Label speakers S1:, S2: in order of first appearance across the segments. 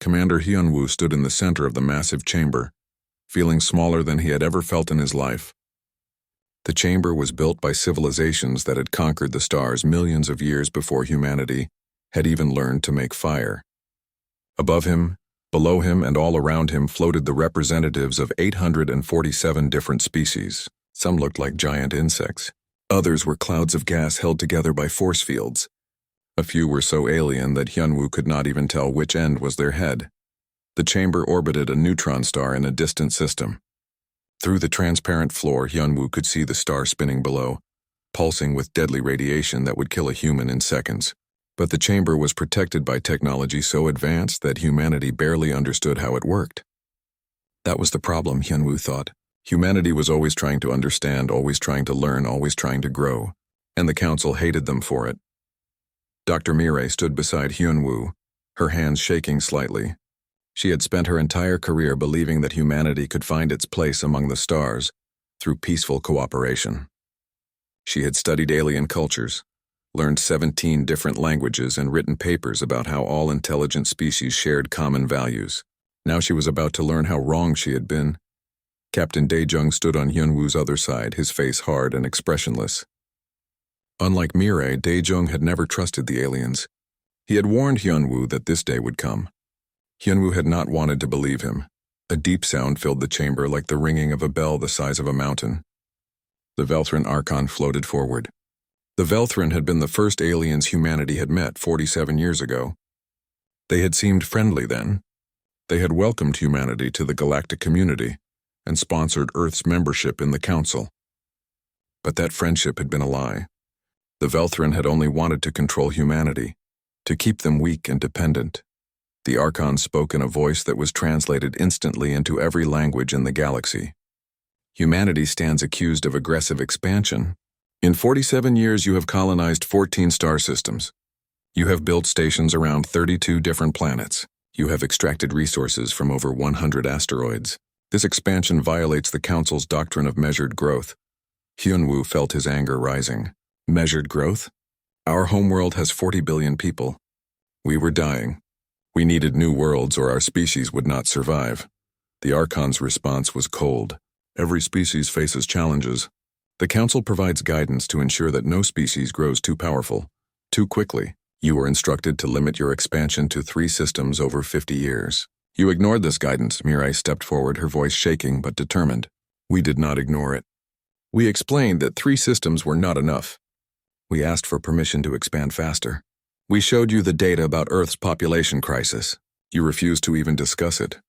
S1: Commander Hyunwoo stood in the center of the massive chamber, feeling smaller than he had ever felt in his life. The chamber was built by civilizations that had conquered the stars millions of years before humanity had even learned to make fire. Above him, below him, and all around him floated the representatives of 847 different species. Some looked like giant insects. Others were clouds of gas held together by force fields. A few were so alien that Hyunwoo could not even tell which end was their head. The chamber orbited a neutron star in a distant system. Through the transparent floor, Hyunwoo could see the star spinning below, pulsing with deadly radiation that would kill a human in seconds. But the chamber was protected by technology so advanced that humanity barely understood how it worked. That was the problem, Hyunwoo thought. Humanity was always trying to understand, always trying to learn, always trying to grow, and the Council hated them for it. Dr. Mirai stood beside Hyunwoo, her hands shaking slightly. She had spent her entire career believing that humanity could find its place among the stars through peaceful cooperation. She had studied alien cultures, learned 17 different languages, and written papers about how all intelligent species shared common values. Now she was about to learn how wrong she had been. Captain Daejung stood on Hyunwoo's other side, his face hard and expressionless. Unlike Mirai, Daejung had never trusted the aliens. He had warned Hyunwoo that this day would come. Hyunwoo had not wanted to believe him. A deep sound filled the chamber like the ringing of a bell the size of a mountain. The Velthran Archon floated forward. The Velthran had been the first aliens humanity had met 47 years ago. They had seemed friendly then. They had welcomed humanity to the galactic community and sponsored Earth's membership in the Council. But that friendship had been a lie. The Velthran had only wanted to control humanity, to keep them weak and dependent. The Archon spoke in a voice that was translated instantly into every language in the galaxy. Humanity stands accused of aggressive expansion. In 47 years, you have colonized 14 star systems. You have built stations around 32 different planets. You have extracted resources from over 100 asteroids. This expansion violates the Council's doctrine of measured growth. Hyunwoo felt his anger rising. Measured growth? Our homeworld has 40 billion people. We were dying. We needed new worlds or our species would not survive. The Archon's response was cold. Every species faces challenges. The Council provides guidance to ensure that no species grows too powerful, too quickly. You were instructed to limit your expansion to 3 systems over 50 years. You ignored this guidance. Mirai stepped forward, her voice shaking but determined. We did not ignore it. We explained that 3 systems were not enough. We asked for permission to expand faster. We showed you the data about Earth's population crisis. You refused to even discuss it.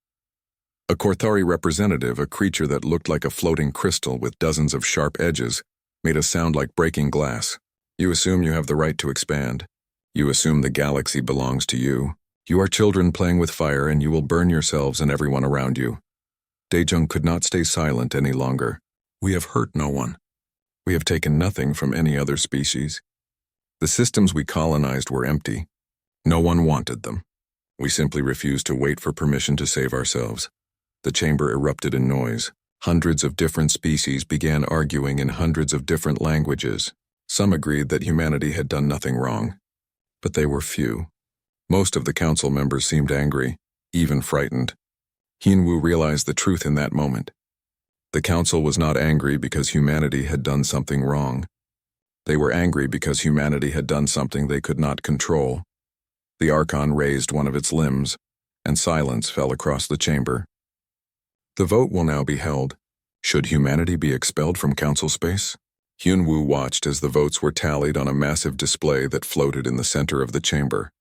S1: A Korthari representative, a creature that looked like a floating crystal with dozens of sharp edges, made a sound like breaking glass. You assume you have the right to expand. You assume the galaxy belongs to you. You are children playing with fire, and you will burn yourselves and everyone around you. Daejung could not stay silent any longer. We have hurt no one. We have taken nothing from any other species. The systems we colonized were empty. No one wanted them. We simply refused to wait for permission to save ourselves. The chamber erupted in noise. Hundreds of different species began arguing in hundreds of different languages. Some agreed that humanity had done nothing wrong. But they were few. Most of the Council members seemed angry, even frightened. Hyunwoo realized the truth in that moment. The Council was not angry because humanity had done something wrong. They were angry because humanity had done something they could not control. The Archon raised one of its limbs, and silence fell across the chamber. The vote will now be held. Should humanity be expelled from Council space? Hyunwoo watched as the votes were tallied on a massive display that floated in the center of the chamber.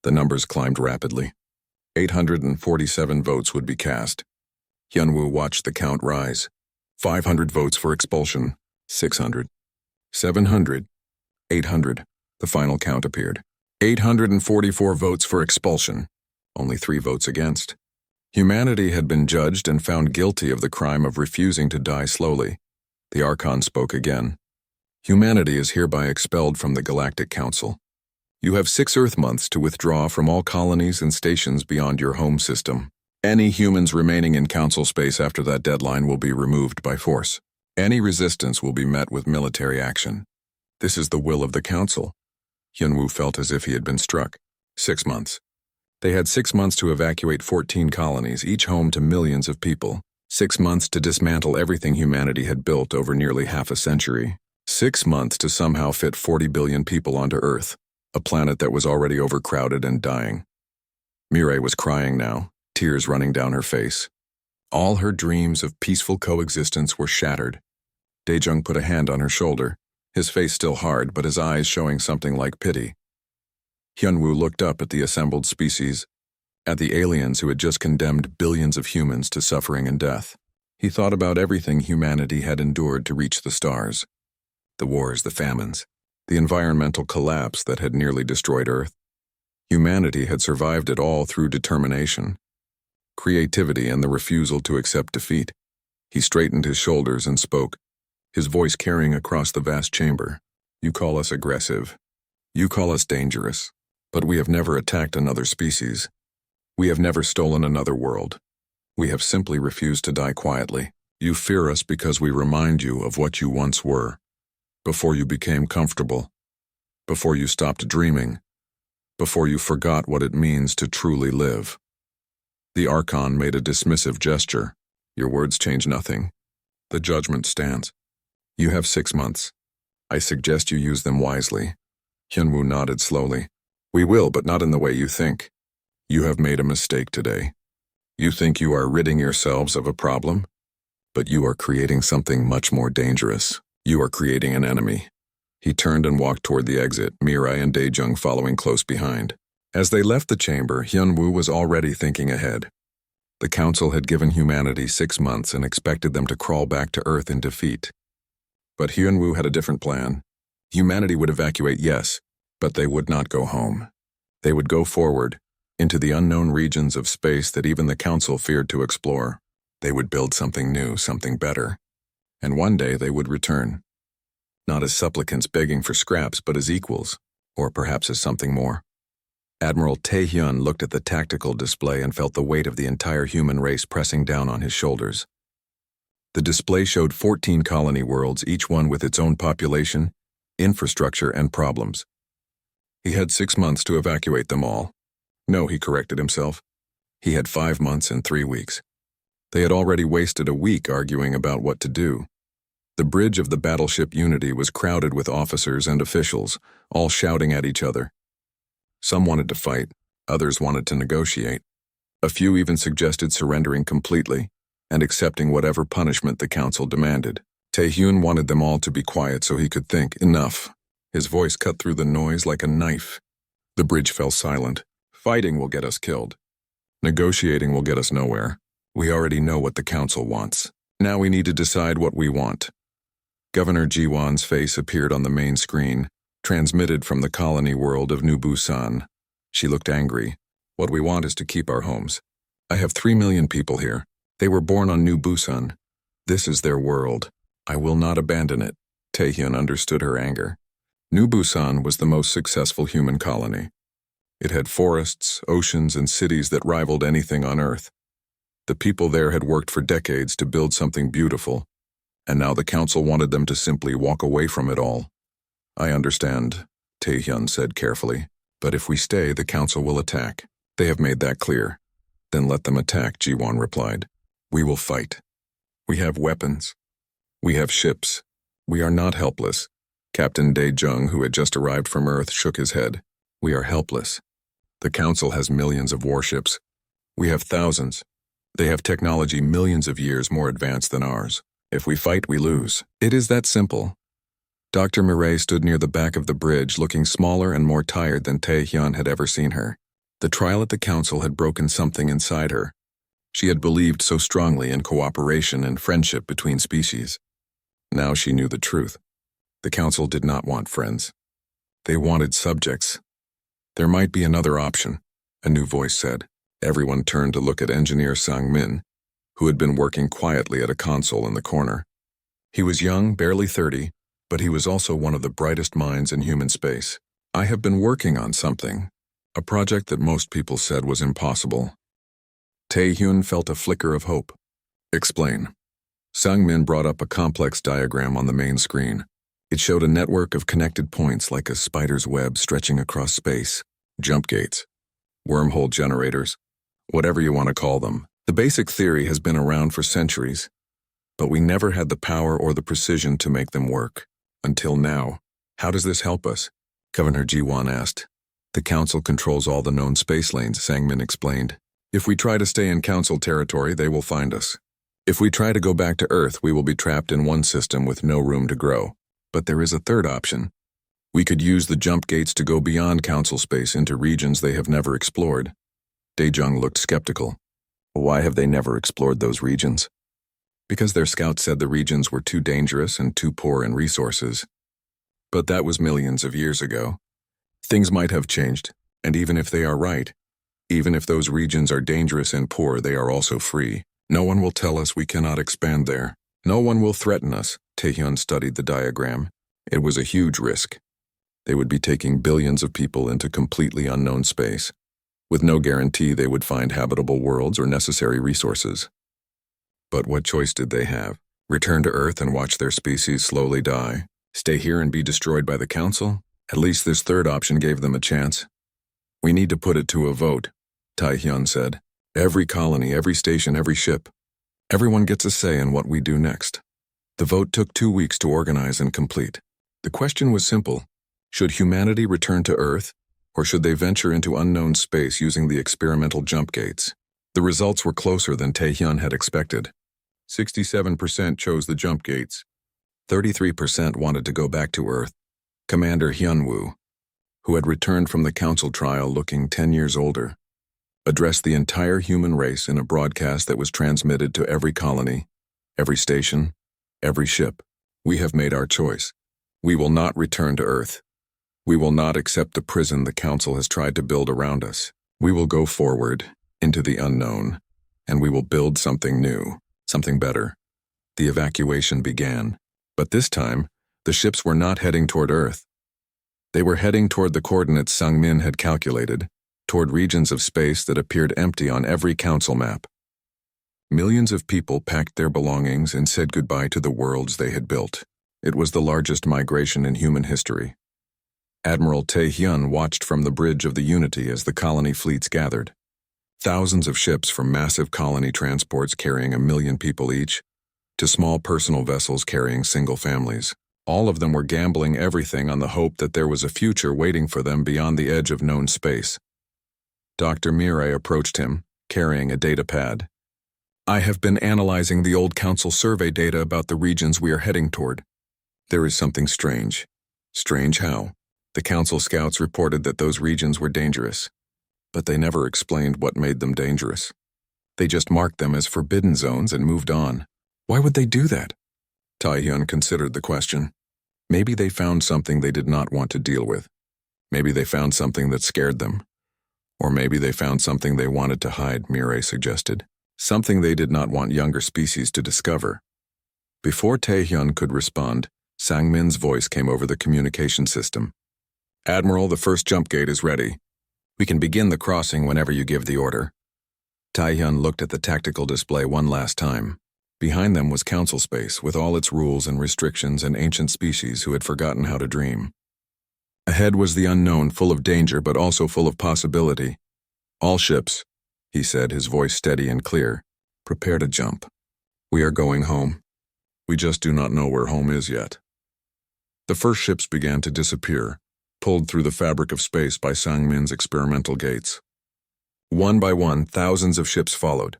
S1: The numbers climbed rapidly. 847 votes would be cast. Hyunwoo watched the count rise. 500 votes for expulsion. 600. 700. 800. The final count appeared. 844 votes for expulsion. Only 3 votes against. Humanity had been judged and found guilty of the crime of refusing to die slowly. The Archon spoke again. Humanity is hereby expelled from the Galactic Council. You have 6 Earth months to withdraw from all colonies and stations beyond your home system. Any humans remaining in Council space after that deadline will be removed by force. Any resistance will be met with military action. This is the will of the Council. Hyunwoo felt as if he had been struck. 6 months. They had 6 months to evacuate 14 colonies, each home to millions of people. 6 months to dismantle everything humanity had built over nearly half a century. 6 months to somehow fit 40 billion people onto Earth, a planet that was already overcrowded and dying. Mireille was crying now, tears running down her face. All her dreams of peaceful coexistence were shattered. Daejung put a hand on her shoulder, his face still hard but his eyes showing something like pity. Hyunwoo looked up at the assembled species, at the aliens who had just condemned billions of humans to suffering and death. He thought about everything humanity had endured to reach the stars. The wars, the famines, the environmental collapse that had nearly destroyed Earth. Humanity had survived it all through determination, creativity, and the refusal to accept defeat. He straightened his shoulders and spoke, his voice carrying across the vast chamber. You call us aggressive. You call us dangerous. But we have never attacked another species. We have never stolen another world. We have simply refused to die quietly. You fear us because we remind you of what you once were, before you became comfortable, before you stopped dreaming, before you forgot what it means to truly live. The Archon made a dismissive gesture. Your words change nothing. The judgment stands. You have 6 months. I suggest you use them wisely. Hyunwoo nodded slowly. We will, but not in the way you think. You have made a mistake today. You think you are ridding yourselves of a problem, but you are creating something much more dangerous. You are creating an enemy. He turned and walked toward the exit, Mireille and Daejung following close behind. As they left the chamber, Hyunwoo was already thinking ahead. The Council had given humanity 6 months and expected them to crawl back to Earth in defeat. But Hyunwoo had a different plan. Humanity would evacuate, yes, but they would not go home. They would go forward, into the unknown regions of space that even the Council feared to explore. They would build something new, something better. And one day they would return. Not as supplicants begging for scraps, but as equals, or perhaps as something more. Admiral Taehyun looked at the tactical display and felt the weight of the entire human race pressing down on his shoulders. The display showed 14 colony worlds, each one with its own population, infrastructure, and problems. He had 6 months to evacuate them all. No, he corrected himself. He had 5 months and 3 weeks. They had already wasted a week arguing about what to do. The bridge of the battleship Unity was crowded with officers and officials, all shouting at each other. Some wanted to fight, others wanted to negotiate. A few even suggested surrendering completely and accepting whatever punishment the Council demanded. Taehyun wanted them all to be quiet so he could think. Enough. His voice cut through the noise like a knife. The bridge fell silent. Fighting will get us killed. Negotiating will get us nowhere. We already know what the Council wants. Now we need to decide what we want. Governor Jiwon's face appeared on the main screen, transmitted from the colony world of New Busan. She looked angry. What we want is to keep our homes. I have 3 million people here. They were born on New Busan. This is their world. I will not abandon it. Taehyun understood her anger. New Busan was the most successful human colony. It had forests, oceans, and cities that rivaled anything on Earth. The people there had worked for decades to build something beautiful, and now the Council wanted them to simply walk away from it all. I understand, Taehyun said carefully, but if we stay, the Council will attack. They have made that clear. Then let them attack, Jiwon replied. We will fight. We have weapons. We have ships. We are not helpless. Captain Daejung, who had just arrived from Earth, shook his head. We are helpless. The Council has millions of warships. We have thousands. They have technology millions of years more advanced than ours. If we fight, we lose. It is that simple. Dr. Mireille stood near the back of the bridge, looking smaller and more tired than Taehyun had ever seen her. The trial at the Council had broken something inside her. She had believed so strongly in cooperation and friendship between species. Now she knew the truth. The Council did not want friends. They wanted subjects. There might be another option, a new voice said. Everyone turned to look at Engineer Sang-min, who had been working quietly at a console in the corner. He was young, barely 30, but he was also one of the brightest minds in human space. I have been working on something, a project that most people said was impossible. Taehyun felt a flicker of hope. Explain. Sang-min brought up a complex diagram on the main screen. It showed a network of connected points like a spider's web stretching across space, jump gates. wormhole generators, whatever you want to call them. The basic theory has been around for centuries, but we never had the power or the precision to make them work. Until now. How does this help us? Governor Jiwan asked. The Council controls all the known space lanes, Sangmin explained. If we try to stay in Council territory, they will find us. If we try to go back to Earth, we will be trapped in one system with no room to grow. But there is a third option. We could use the jump gates to go beyond Council space into regions they have never explored. Daejung looked skeptical. Why have they never explored those regions? Because their scouts said the regions were too dangerous and too poor in resources. But that was millions of years ago. Things might have changed, and even if they are right, even if those regions are dangerous and poor, they are also free. No one will tell us we cannot expand there. No one will threaten us. Taehyun studied the diagram. It was a huge risk. They would be taking billions of people into completely unknown space, with no guarantee they would find habitable worlds or necessary resources. But what choice did they have? Return to Earth and watch their species slowly die? Stay here and be destroyed by the Council? At least this third option gave them a chance. We need to put it to a vote, Taehyun said. Every colony, every station, every ship. Everyone gets a say in what we do next. The vote took 2 weeks to organize and complete. The question was simple. Should humanity return to Earth, or should they venture into unknown space using the experimental jump gates? The results were closer than Taehyun had expected. 67% chose the jump gates. 33% wanted to go back to Earth. Commander Hyunwoo, who had returned from the Council trial looking 10 years older, addressed the entire human race in a broadcast that was transmitted to every colony, every station, every ship. We have made our choice. We will not return to Earth. We will not accept the prison the Council has tried to build around us. We will go forward, into the unknown, and we will build something new, something better. The evacuation began, but this time, the ships were not heading toward Earth. They were heading toward the coordinates Sangmin had calculated, toward regions of space that appeared empty on every Council map. Millions of people packed their belongings and said goodbye to the worlds they had built. It was the largest migration in human history. Admiral Taehyun watched from the bridge of the Unity as the colony fleets gathered. Thousands of ships from massive colony transports carrying 1 million people each, to small personal vessels carrying single families. All of them were gambling everything on the hope that there was a future waiting for them beyond the edge of known space. Dr. Mirai approached him, carrying a data pad. I have been analyzing the old Council survey data about the regions we are heading toward. There is something strange. Strange how? The Council scouts reported that those regions were dangerous, but they never explained what made them dangerous. They just marked them as forbidden zones and moved on. Why would they do that? Taehyun considered the question. Maybe they found something they did not want to deal with. Maybe they found something that scared them. Or maybe they found something they wanted to hide, Mirai suggested. Something they did not want younger species to discover. Before Taehyun could respond, Sangmin's voice came over the communication system. Admiral, the first jump gate is ready. We can begin the crossing whenever you give the order. Taehyun looked at the tactical display one last time. Behind them was Council space, with all its rules and restrictions and ancient species who had forgotten how to dream. Ahead was the unknown, full of danger but also full of possibility. All ships, he said, his voice steady and clear, prepare to jump. We are going home. We just do not know where home is yet. The first ships began to disappear, pulled through the fabric of space by Sangmin's experimental gates. One by one, thousands of ships followed.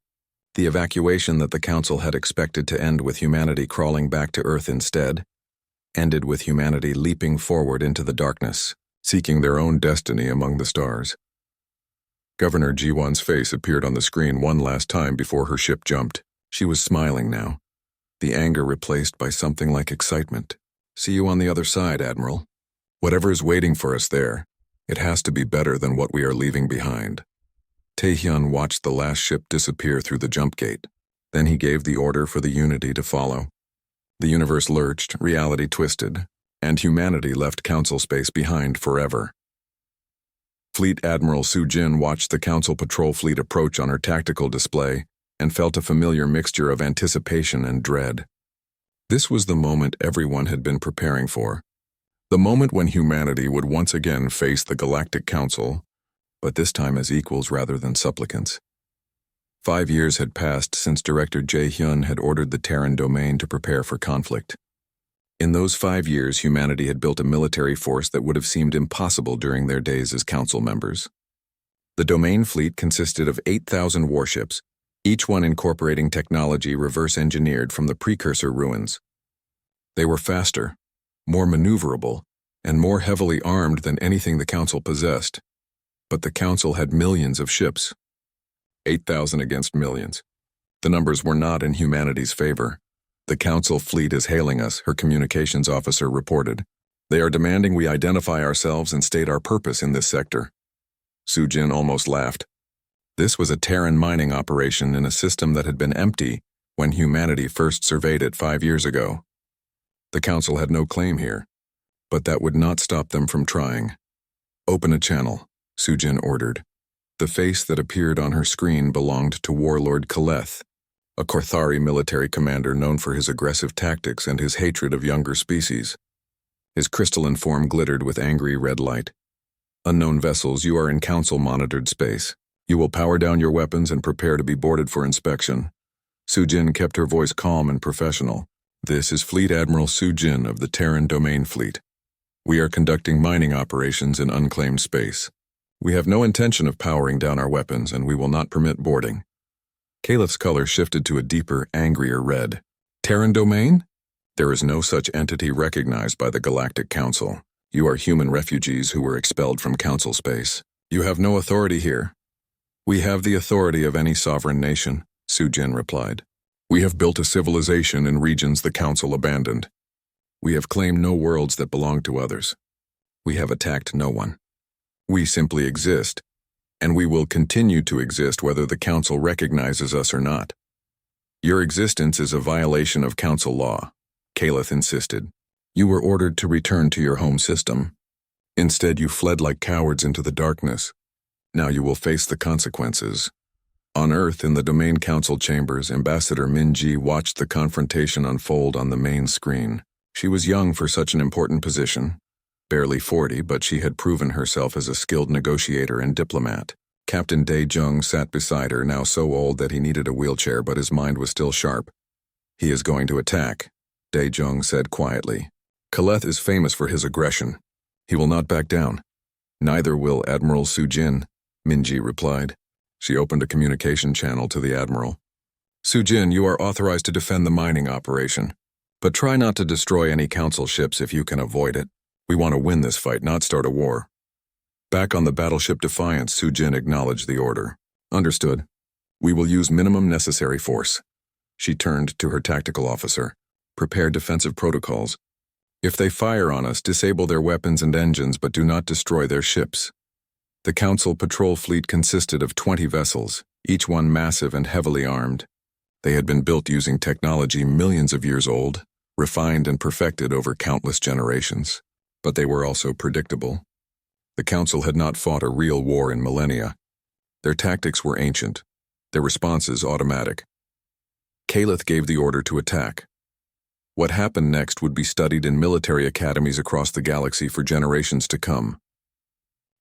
S1: The evacuation that the Council had expected to end with humanity crawling back to Earth instead, ended with humanity leaping forward into the darkness, seeking their own destiny among the stars. Governor Jiwan's face appeared on the screen one last time before her ship jumped. She was smiling now, the anger replaced by something like excitement. See you on the other side, Admiral. Whatever is waiting for us there, it has to be better than what we are leaving behind. Taehyun watched the last ship disappear through the jump gate. Then he gave the order for the Unity to follow. The universe lurched, reality twisted, and humanity left Council space behind forever. Fleet Admiral Soo-jin watched the Council patrol fleet approach on her tactical display and felt a familiar mixture of anticipation and dread. This was the moment everyone had been preparing for. The moment when humanity would once again face the Galactic Council, but this time as equals rather than supplicants. 5 years had passed since Director Jae-hyun had ordered the Terran domain to prepare for conflict. In those 5 years, humanity had built a military force that would have seemed impossible during their days as council members. The domain fleet consisted of 8,000 warships, each one incorporating technology reverse-engineered from the precursor ruins. They were faster, more maneuverable, and more heavily armed than anything the Council possessed. But the Council had millions of ships. 8,000 against millions. The numbers were not in humanity's favor. "The Council fleet is hailing us," her communications officer reported. "They are demanding we identify ourselves and state our purpose in this sector." Soo-jin almost laughed. This was a Terran mining operation in a system that had been empty when humanity first surveyed it 5 years ago. The Council had no claim here, but that would not stop them from trying. "Open a channel," Soo-jin ordered. The face that appeared on her screen belonged to Warlord Kaleth, a Korthari military commander known for his aggressive tactics and his hatred of younger species. His crystalline form glittered with angry red light. "Unknown vessels, you are in Council-monitored space. You will power down your weapons and prepare to be boarded for inspection." Soo-jin kept her voice calm and professional. "This is Fleet Admiral Soo-jin of the Terran Domain Fleet. We are conducting mining operations in unclaimed space. We have no intention of powering down our weapons, and we will not permit boarding." Caleth's color shifted to a deeper, angrier red. "Terran Domain? There is no such entity recognized by the Galactic Council. You are human refugees who were expelled from Council space. You have no authority here." "We have the authority of any sovereign nation," Soo-jin replied. "We have built a civilization in regions the Council abandoned. We have claimed no worlds that belong to others. We have attacked no one. We simply exist, and we will continue to exist whether the Council recognizes us or not." "Your existence is a violation of Council law," Caleth insisted. "You were ordered to return to your home system. Instead, you fled like cowards into the darkness. Now you will face the consequences." On Earth, in the Domain Council chambers, Ambassador Min-ji watched the confrontation unfold on the main screen. She was young for such an important position. Barely 40, but she had proven herself as a skilled negotiator and diplomat. Captain Dae-jung sat beside her, now so old that he needed a wheelchair, but his mind was still sharp. "He is going to attack," Dae-jung said quietly. "Kaleth is famous for his aggression. He will not back down." "Neither will Admiral Soo-jin," Min-ji replied. She opened a communication channel to the Admiral. "Soo-jin, you are authorized to defend the mining operation, but try not to destroy any Council ships if you can avoid it. We want to win this fight, not start a war." Back on the battleship Defiance, Soo-jin acknowledged the order. "Understood. We will use minimum necessary force." She turned to her tactical officer. "Prepare defensive protocols. If they fire on us, disable their weapons and engines, but do not destroy their ships." The Council patrol fleet consisted of 20 vessels, each one massive and heavily armed. They had been built using technology millions of years old, refined and perfected over countless generations. But they were also predictable. The Council had not fought a real war in millennia. Their tactics were ancient, their responses automatic. Caleth gave the order to attack. What happened next would be studied in military academies across the galaxy for generations to come.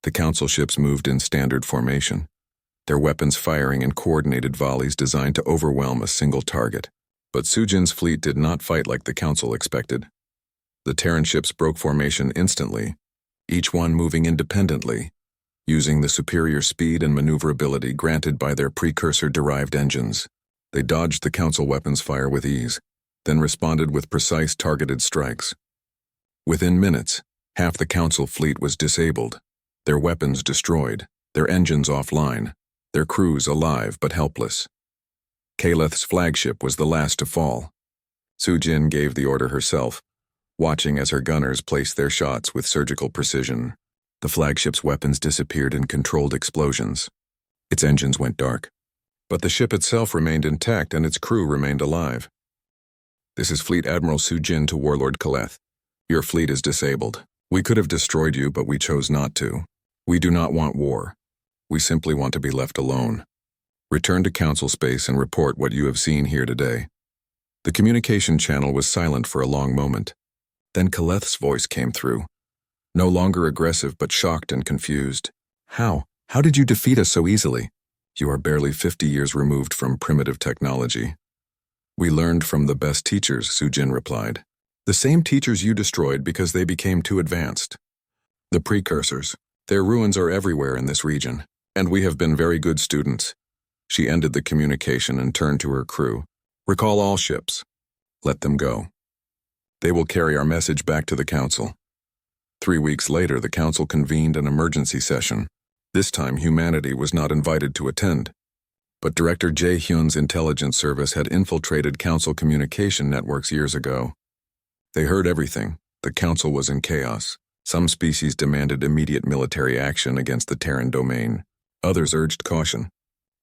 S1: The Council ships moved in standard formation, their weapons firing in coordinated volleys designed to overwhelm a single target. But Soo-jin's fleet did not fight like the Council expected. The Terran ships broke formation instantly, each one moving independently, using the superior speed and maneuverability granted by their precursor-derived engines. They dodged the Council weapons fire with ease, then responded with precise targeted strikes. Within minutes, half the Council fleet was disabled, their weapons destroyed, their engines offline, their crews alive but helpless. Caleth's flagship was the last to fall. Soo-jin gave the order herself, watching as her gunners placed their shots with surgical precision. The flagship's weapons disappeared in controlled explosions. Its engines went dark. But the ship itself remained intact and its crew remained alive. "This is Fleet Admiral Soo-jin to Warlord Kaleth. Your fleet is disabled. We could have destroyed you, but we chose not to. We do not want war. We simply want to be left alone. Return to Council space and report what you have seen here today." The communication channel was silent for a long moment. Then Kaleth's voice came through, no longer aggressive but shocked and confused. How How did you defeat us so easily? You are barely 50 years removed from primitive technology. We learned from the best teachers, Sujin replied. The same teachers you destroyed because they became too advanced. The precursors. Their ruins are everywhere in this region, and we have been very good students. She ended the communication and turned to her crew. Recall all ships. Let them go. They will carry our message back to the Council. 3 weeks later, the Council convened an emergency session. This time, humanity was not invited to attend. But Director Jae Hyun's intelligence service had infiltrated Council communication networks years ago. They heard everything. The Council was in chaos. Some species demanded immediate military action against the Terran domain. Others urged caution.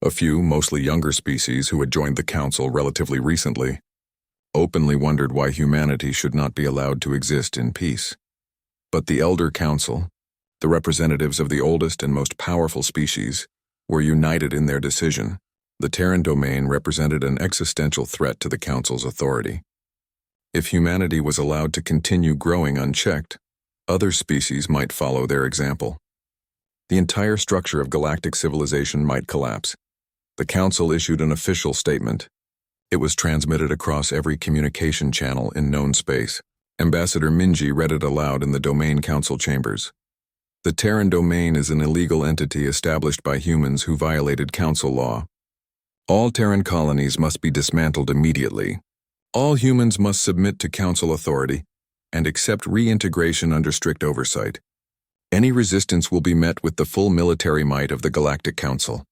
S1: A few, mostly younger species who had joined the Council relatively recently, openly wondered why humanity should not be allowed to exist in peace. But the Elder Council, the representatives of the oldest and most powerful species, were united in their decision. The Terran domain represented an existential threat to the Council's authority. If humanity was allowed to continue growing unchecked, other species might follow their example. The entire structure of galactic civilization might collapse. The Council issued an official statement. It was transmitted across every communication channel in known space. Ambassador Minji read it aloud in the Domain Council chambers. The Terran domain is an illegal entity established by humans who violated Council law. All Terran colonies must be dismantled immediately. All humans must submit to Council authority and accept reintegration under strict oversight. Any resistance will be met with the full military might of the Galactic Council.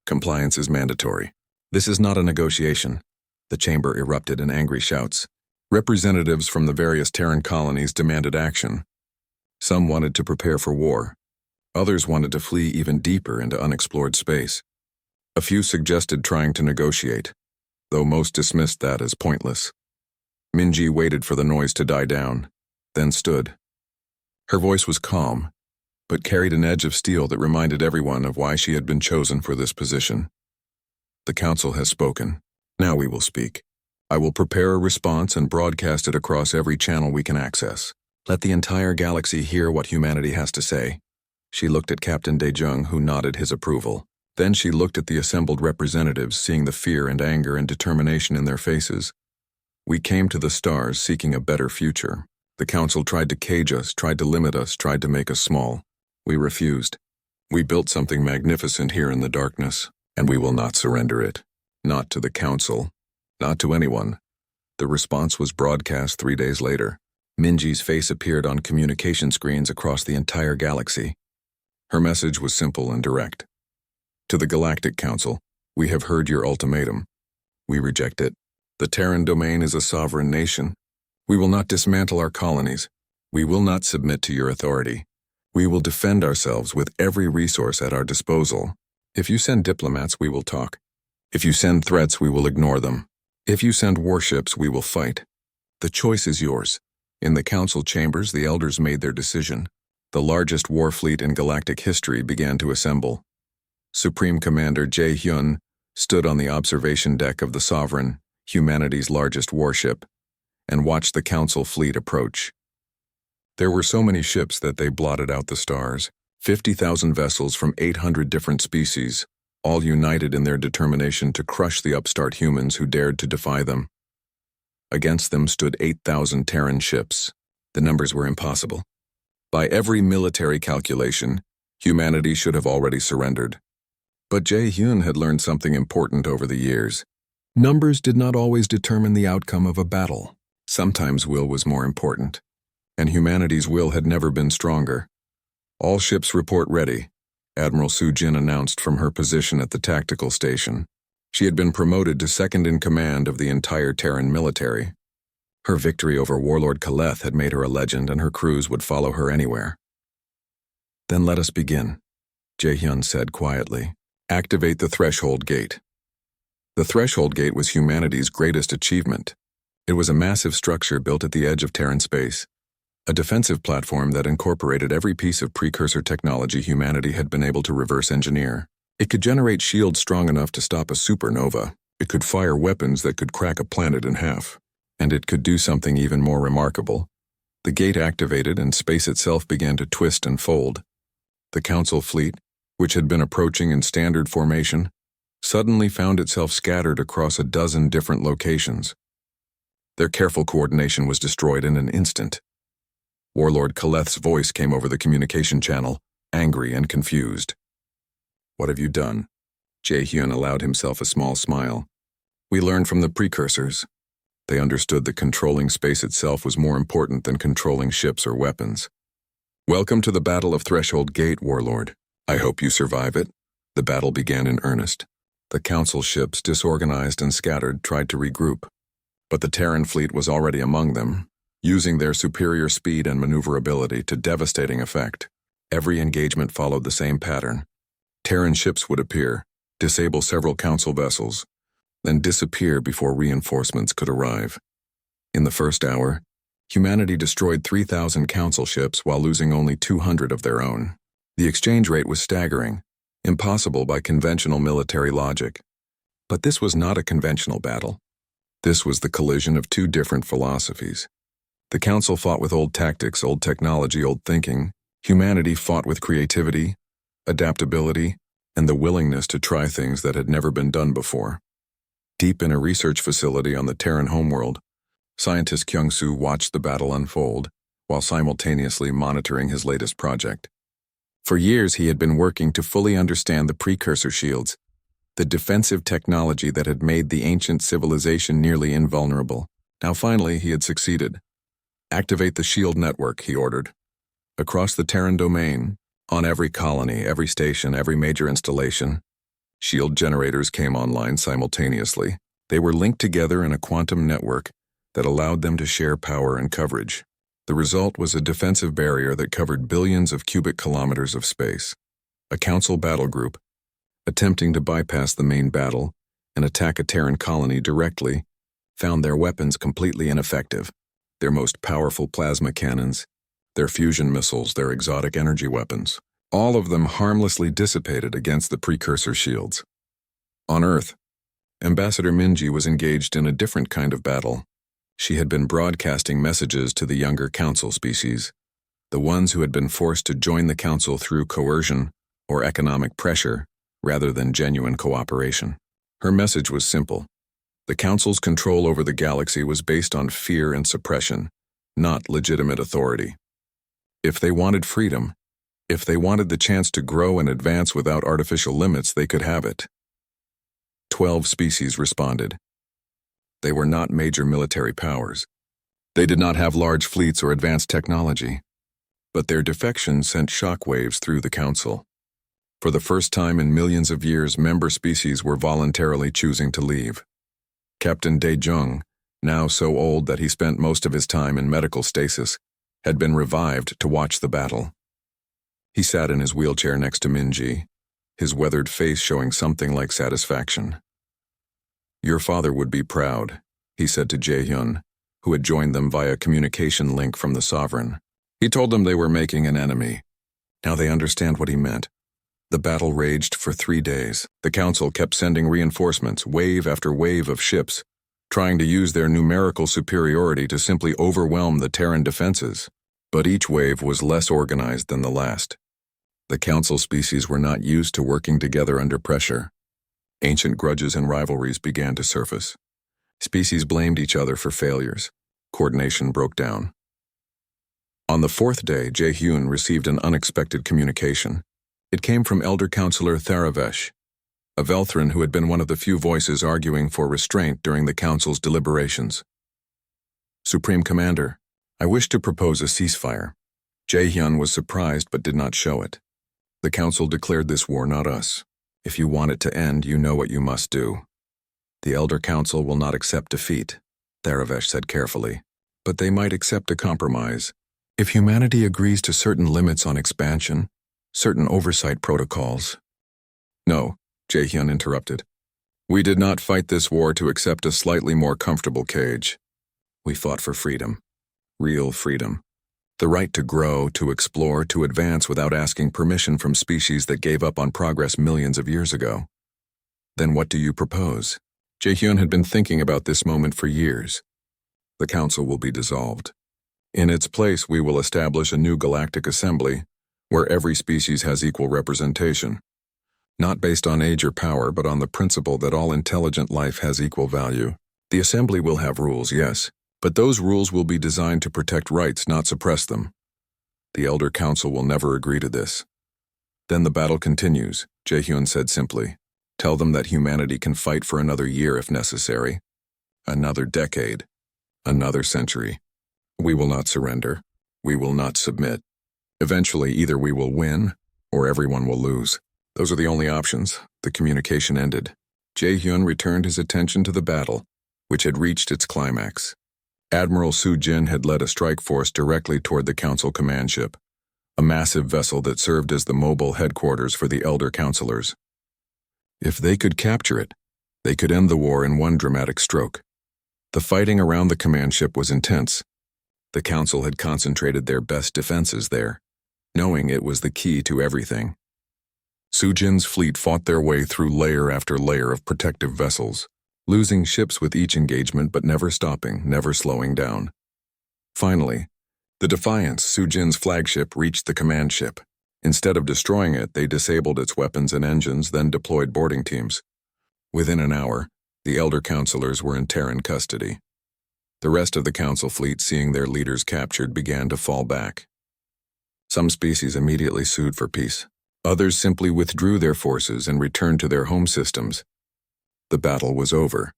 S1: Compliance is mandatory. This is not a negotiation. The chamber erupted in angry shouts. Representatives from the various Terran colonies demanded action. Some wanted to prepare for war. Others wanted to flee even deeper into unexplored space. A few suggested trying to negotiate, though most dismissed that as pointless. Minji waited for the noise to die down, then stood. Her voice was calm, but carried an edge of steel that reminded everyone of why she had been chosen for this position. The Council has spoken. Now we will speak. I will prepare a response and broadcast it across every channel we can access. Let the entire galaxy hear what humanity has to say. She looked at Captain Daejung, who nodded his approval. Then she looked at the assembled representatives, seeing the fear and anger and determination in their faces. We came to the stars seeking a better future. The Council tried to cage us, tried to limit us, tried to make us small. We refused. We built something magnificent here in the darkness, and we will not surrender it. Not to the Council. Not to anyone. The response was broadcast 3 days later. Minji's face appeared on communication screens across the entire galaxy. Her message was simple and direct. To the Galactic Council, we have heard your ultimatum. We reject it. The Terran domain is a sovereign nation. We will not dismantle our colonies. We will not submit to your authority. We will defend ourselves with every resource at our disposal. If you send diplomats, we will talk. If you send threats, we will ignore them. If you send warships, we will fight. The choice is yours. In the Council chambers, the elders made their decision. The largest war fleet in galactic history began to assemble. Supreme Commander Jae Hyun stood on the observation deck of the Sovereign, humanity's largest warship, and watched the Council fleet approach. There were so many ships that they blotted out the stars. 50,000 vessels from 800 different species, all united in their determination to crush the upstart humans who dared to defy them. Against them stood 8,000 Terran ships. The numbers were impossible. By every military calculation, humanity should have already surrendered. But Jae Hyun had learned something important over the years. Numbers did not always determine the outcome of a battle. Sometimes will was more important, and humanity's will had never been stronger. All ships report ready, Admiral Sujin announced from her position at the tactical station. She had been promoted to second in command of the entire Terran military. Her victory over Warlord Kaleth had made her a legend, and her crews would follow her anywhere. Then let us begin, Jae Hyun said quietly. Activate the Threshold Gate. The Threshold Gate was humanity's greatest achievement. It was a massive structure built at the edge of Terran space, a defensive platform that incorporated every piece of precursor technology humanity had been able to reverse engineer. It could generate shields strong enough to stop a supernova. It could fire weapons that could crack a planet in half. And it could do something even more remarkable. The gate activated and space itself began to twist and fold. The Council fleet, which had been approaching in standard formation, suddenly found itself scattered across a dozen different locations. Their careful coordination was destroyed in an instant. Warlord Kaleth's voice came over the communication channel, angry and confused. "What have you done?" Jae-hyun allowed himself a small smile. "We learned from the precursors." They understood that controlling space itself was more important than controlling ships or weapons. "Welcome to the Battle of Threshold Gate, Warlord. I hope you survive it." The battle began in earnest. The Council ships, disorganized and scattered, tried to regroup. But the Terran fleet was already among them, using their superior speed and maneuverability to devastating effect. Every engagement followed the same pattern. Terran ships would appear, disable several Council vessels, then disappear before reinforcements could arrive. In the first hour, humanity destroyed 3,000 Council ships while losing only 200 of their own. The exchange rate was staggering, impossible by conventional military logic. But this was not a conventional battle. This was the collision of two different philosophies. The Council fought with old tactics, old technology, old thinking. Humanity fought with creativity, adaptability, and the willingness to try things that had never been done before. Deep in a research facility on the Terran homeworld, scientist Kyung-soo watched the battle unfold while simultaneously monitoring his latest project. For years he had been working to fully understand the precursor shields, the defensive technology that had made the ancient civilization nearly invulnerable. Now finally he had succeeded. "Activate the shield network," he ordered. Across the Terran domain, on every colony, every station, every major installation, shield generators came online simultaneously. They were linked together in a quantum network that allowed them to share power and coverage. The result was a defensive barrier that covered billions of cubic kilometers of space. A Council battle group, attempting to bypass the main battle and attack a Terran colony directly, found their weapons completely ineffective. Their most powerful plasma cannons, their fusion missiles, their exotic energy weapons, all of them harmlessly dissipated against the precursor shields. On Earth, Ambassador Minji was engaged in a different kind of battle. She had been broadcasting messages to the younger Council species, the ones who had been forced to join the Council through coercion or economic pressure rather than genuine cooperation. Her message was simple. The Council's control over the galaxy was based on fear and suppression, not legitimate authority. If they wanted freedom, if they wanted the chance to grow and advance without artificial limits, they could have it. 12 species responded. They were not major military powers. They did not have large fleets or advanced technology. But their defection sent shockwaves through the Council. For the first time in millions of years, member species were voluntarily choosing to leave. Captain Dae-jung, now so old that he spent most of his time in medical stasis, had been revived to watch the battle. He sat in his wheelchair next to Minji, his weathered face showing something like satisfaction. "Your father would be proud," he said to Jae-hyun, who had joined them via communication link from the Sovereign. He told them they were making an enemy. Now they understand what he meant. The battle raged for 3 days. The Council kept sending reinforcements, wave after wave of ships, trying to use their numerical superiority to simply overwhelm the Terran defenses. But each wave was less organized than the last. The Council species were not used to working together under pressure. Ancient grudges and rivalries began to surface. Species blamed each other for failures. Coordination broke down. On the 4th day, Jae-hyun received an unexpected communication. It came from Elder Counselor Tharavesh, a Velthran who had been one of the few voices arguing for restraint during the Council's deliberations. "Supreme Commander, I wish to propose a ceasefire." Jae-hyun was surprised but did not show it. "The Council declared this war, not us. If you want it to end, you know what you must do." "The Elder Council will not accept defeat," Tharavesh said carefully. "But they might accept a compromise. If humanity agrees to certain limits on expansion, certain oversight protocols." "No," Jae-hyun interrupted. "We did not fight this war to accept a slightly more comfortable cage. We fought for freedom. Real freedom. The right to grow, to explore, to advance without asking permission from species that gave up on progress millions of years ago." "Then what do you propose?" Jae-hyun had been thinking about this moment for years. "The Council will be dissolved. In its place, we will establish a new galactic assembly, where every species has equal representation. Not based on age or power, but on the principle that all intelligent life has equal value. The assembly will have rules, yes, but those rules will be designed to protect rights, not suppress them. The Elder Council will never agree to this. Then the battle continues, Jae-hyun said simply. Tell them that humanity can fight for another year if necessary. Another decade. Another century. We will not surrender. We will not submit. Eventually, either we will win, or everyone will lose. Those are the only options. The communication ended. Jae-hyun returned his attention to the battle, which had reached its climax. Admiral Soo-jin had led a strike force directly toward the Council command ship, a massive vessel that served as the mobile headquarters for the Elder Councilors. If they could capture it, they could end the war in one dramatic stroke. The fighting around the command ship was intense. The Council had concentrated their best defenses there, knowing it was the key to everything. Soo-jin's fleet fought their way through layer after layer of protective vessels, losing ships with each engagement but never stopping, never slowing down. Finally, the Defiance, Soo-jin's flagship, reached the command ship. Instead of destroying it, they disabled its weapons and engines, then deployed boarding teams. Within an hour, the Elder Councilors were in Terran custody. The rest of the Council fleet, seeing their leaders captured, began to fall back. Some species immediately sued for peace. Others simply withdrew their forces and returned to their home systems. The battle was over.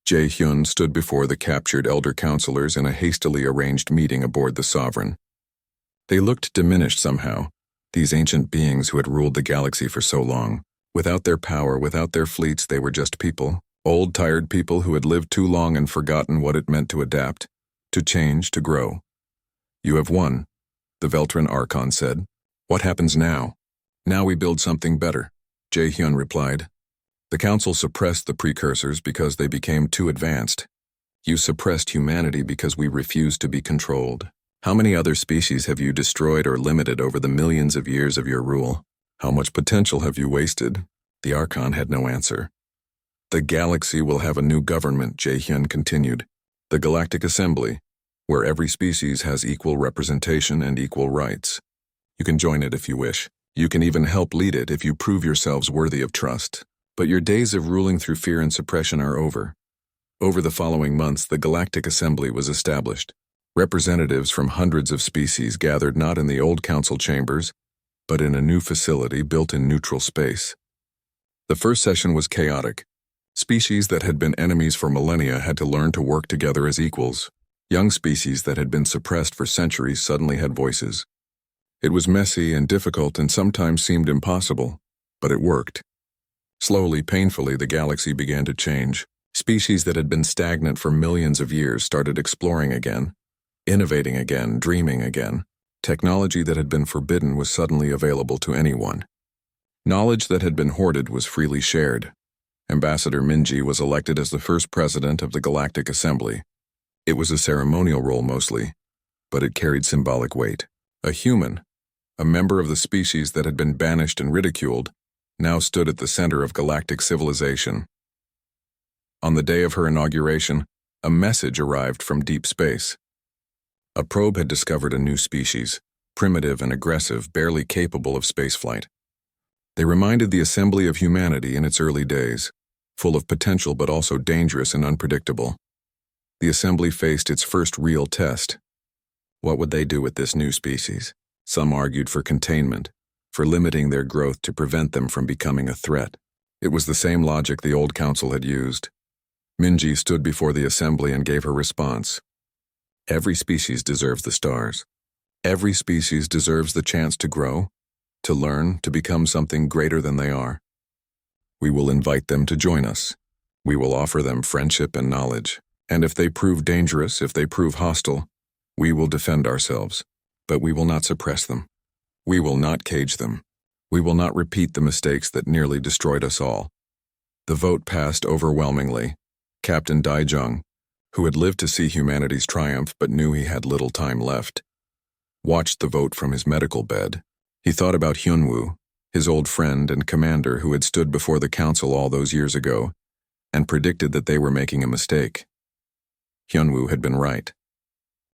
S1: Jae-hyun stood before the captured Elder Councilors in a hastily arranged meeting aboard the Sovereign. They looked diminished somehow, these ancient beings who had ruled the galaxy for so long. Without their power, without their fleets, they were just people. Old, tired people who had lived too long and forgotten what it meant to adapt, to change, to grow. You have won, the Veltran Archon said. What happens now? Now we build something better, Jae-hyun replied. The Council suppressed the precursors because they became too advanced. You suppressed humanity because we refused to be controlled. How many other species have you destroyed or limited over the millions of years of your rule? How much potential have you wasted? The Archon had no answer. The galaxy will have a new government, Jae-hyun continued. The Galactic Assembly, where every species has equal representation and equal rights. You can join it if you wish. You can even help lead it if you prove yourselves worthy of trust. But your days of ruling through fear and suppression are over. Over the following months, the Galactic Assembly was established. Representatives from hundreds of species gathered not in the old council chambers, but in a new facility built in neutral space. The first session was chaotic. Species that had been enemies for millennia had to learn to work together as equals. Young species that had been suppressed for centuries suddenly had voices. It was messy and difficult and sometimes seemed impossible, but it worked. Slowly, painfully, the galaxy began to change. Species that had been stagnant for millions of years started exploring again, innovating again, dreaming again. Technology that had been forbidden was suddenly available to anyone. Knowledge that had been hoarded was freely shared. Ambassador Minji was elected as the first president of the Galactic Assembly. It was a ceremonial role mostly, but it carried symbolic weight. A human, a member of the species that had been banished and ridiculed, now stood at the center of galactic civilization. On the day of her inauguration, a message arrived from deep space. A probe had discovered a new species, primitive and aggressive, barely capable of spaceflight. They reminded the assembly of humanity in its early days, full of potential but also dangerous and unpredictable. The assembly faced its first real test. What would they do with this new species? Some argued for containment, for limiting their growth to prevent them from becoming a threat. It was the same logic the old council had used. Minji stood before the assembly and gave her response. Every species deserves the stars. Every species deserves the chance to grow, to learn, to become something greater than they are. We will invite them to join us. We will offer them friendship and knowledge. And if they prove dangerous, if they prove hostile, we will defend ourselves. But we will not suppress them. We will not cage them. We will not repeat the mistakes that nearly destroyed us all. The vote passed overwhelmingly. Captain Daijung, who had lived to see humanity's triumph but knew he had little time left, watched the vote from his medical bed. He thought about Hyunwoo, his old friend and commander who had stood before the council all those years ago, and predicted that they were making a mistake. Hyunwoo had been right.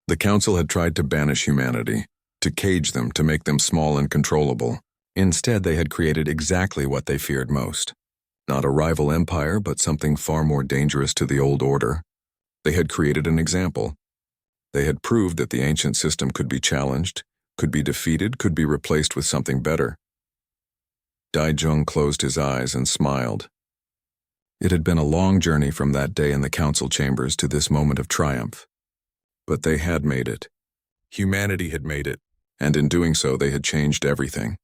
S1: The council had tried to banish humanity, to cage them, to make them small and controllable. Instead, they had created exactly what they feared most. Not a rival empire, but something far more dangerous to the old order. They had created an example. They had proved that the ancient system could be challenged, could be defeated, could be replaced with something better. Daijun closed his eyes and smiled. It had been a long journey from that day in the council chambers to this moment of triumph. But they had made it. Humanity had made it, and in doing so they had changed everything.